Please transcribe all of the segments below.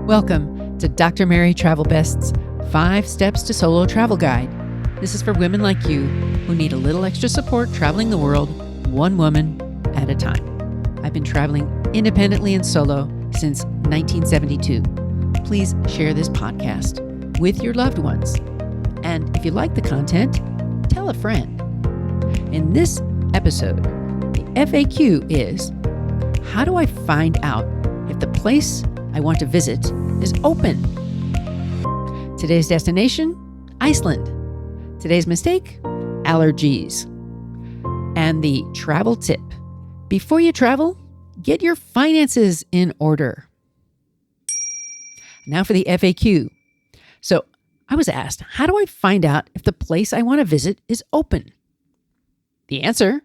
Welcome to Dr. Mary Travel Best's 5 Steps to Solo Travel Guide. This is for women like you who need a little extra support traveling the world, one woman at a time. I've been traveling independently and solo since 1972. Please share this podcast with your loved ones. And if you like the content, tell a friend. In this episode, the FAQ is, how do I find out if the place I want to visit is open? Today's destination, Iceland. Today's mistake, allergies. And the travel tip. Before you travel, get your finances in order. Now for the FAQ. So I was asked, how do I find out if the place I want to visit is open? The answer?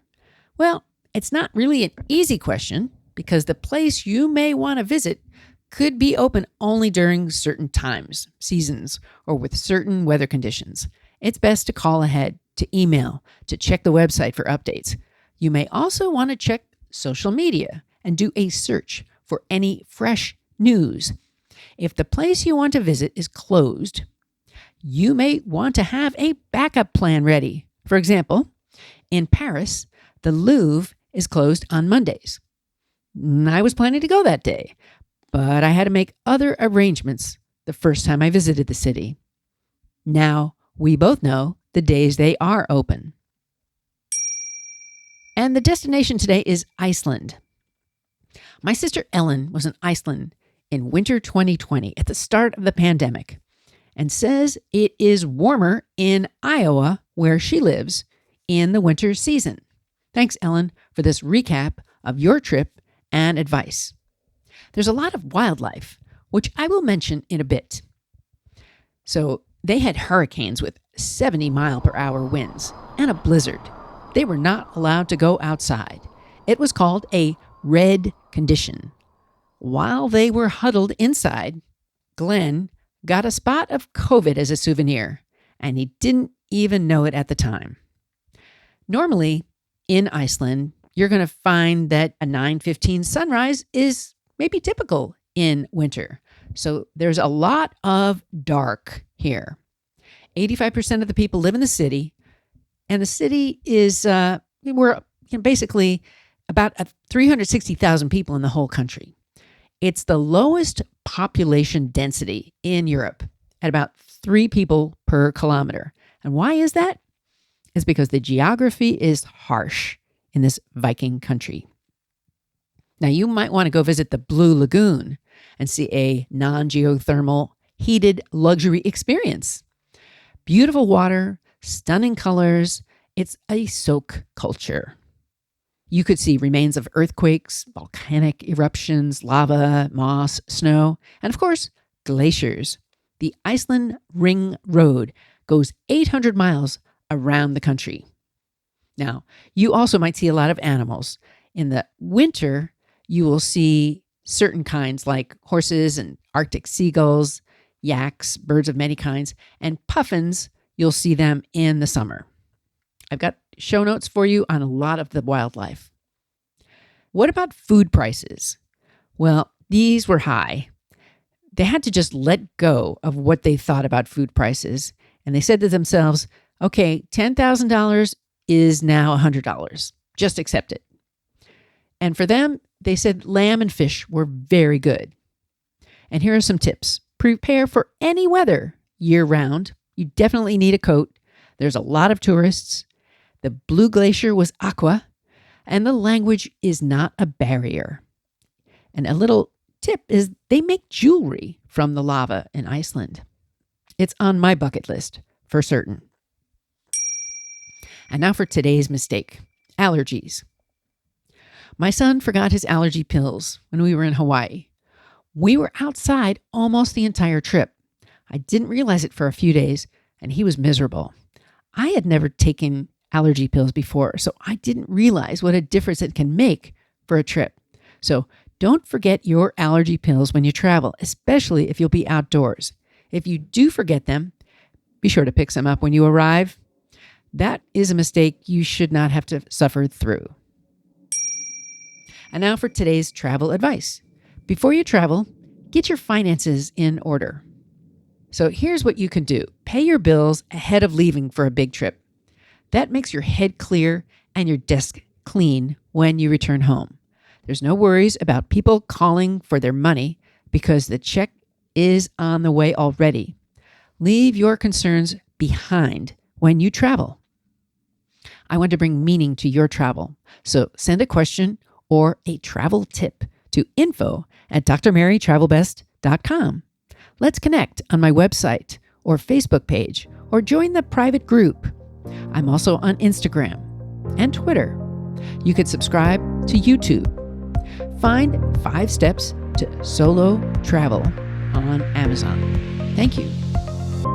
Well, it's not really an easy question because the place you may want to visit could be open only during certain times, seasons, or with certain weather conditions. It's best to call ahead, to email, to check the website for updates. You may also want to check social media and do a search for any fresh news. If the place you want to visit is closed, you may want to have a backup plan ready. For example, in Paris, the Louvre is closed on Mondays. I was planning to go that day, but I had to make other arrangements the first time I visited the city. Now, we both know the days they are open. And the destination today is Iceland. My sister Ellen was in Iceland in winter 2020 at the start of the pandemic and says it is warmer in Iowa, where she lives, in the winter season. Thanks, Ellen, for this recap of your trip and advice. There's a lot of wildlife, which I will mention in a bit. So they had hurricanes with 70-mile-per-hour winds and a blizzard. They were not allowed to go outside. It was called a red condition. While they were huddled inside, Glen got a spot of COVID as a souvenir, and he didn't even know it at the time. Normally, in Iceland, you're going to find that a 9:15 sunrise is maybe typical in winter. So there's a lot of dark here. 85% of the people live in the city, and the city is, we're basically about 360,000 people in the whole country. It's the lowest population density in Europe at about 3 people per kilometer. And why is that? It's because the geography is harsh in this Viking country. Now, you might want to go visit the Blue Lagoon and see a non-geothermal heated luxury experience. Beautiful water, stunning colors. It's a soak culture. You could see remains of earthquakes, volcanic eruptions, lava, moss, snow, and of course, glaciers. The Iceland Ring Road goes 800 miles around the country. Now, you also might see a lot of animals. In the winter, you will see certain kinds like horses and Arctic seagulls, yaks, birds of many kinds, and puffins. You'll see them in the summer. I've got show notes for you on a lot of the wildlife. What about food prices? Well, these were high. They had to just let go of what they thought about food prices, and they said to themselves, okay, $10,000 is now $100. Just accept it. And for them, they said lamb and fish were very good. And here are some tips. Prepare for any weather year-round. You definitely need a coat. There's a lot of tourists. The Blue Glacier was aqua, and the language is not a barrier. And a little tip is they make jewelry from the lava in Iceland. It's on my bucket list, for certain. And now for today's mistake, allergies. My son forgot his allergy pills when we were in Hawaii. We were outside almost the entire trip. I didn't realize it for a few days, and he was miserable. I had never taken allergy pills before, so I didn't realize what a difference it can make for a trip. So don't forget your allergy pills when you travel, especially if you'll be outdoors. If you do forget them, be sure to pick some up when you arrive. That is a mistake you should not have to suffer through. And now for today's travel advice. Before you travel, get your finances in order. So here's what you can do. Pay your bills ahead of leaving for a big trip. That makes your head clear and your desk clean when you return home. There's no worries about people calling for their money because the check is on the way already. Leave your concerns behind when you travel. I want to bring meaning to your travel. So send a question or a travel tip to info@drmarytravelbest.com. Let's connect on my website or Facebook page or join the private group. I'm also on Instagram and Twitter. You could subscribe to YouTube. Find 5 Steps to Solo Travel on Amazon. Thank you.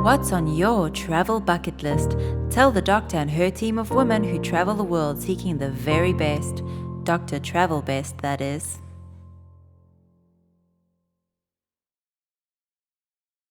What's on your travel bucket list? Tell the doctor and her team of women who travel the world seeking the very best. Dr. Travel Best, that is.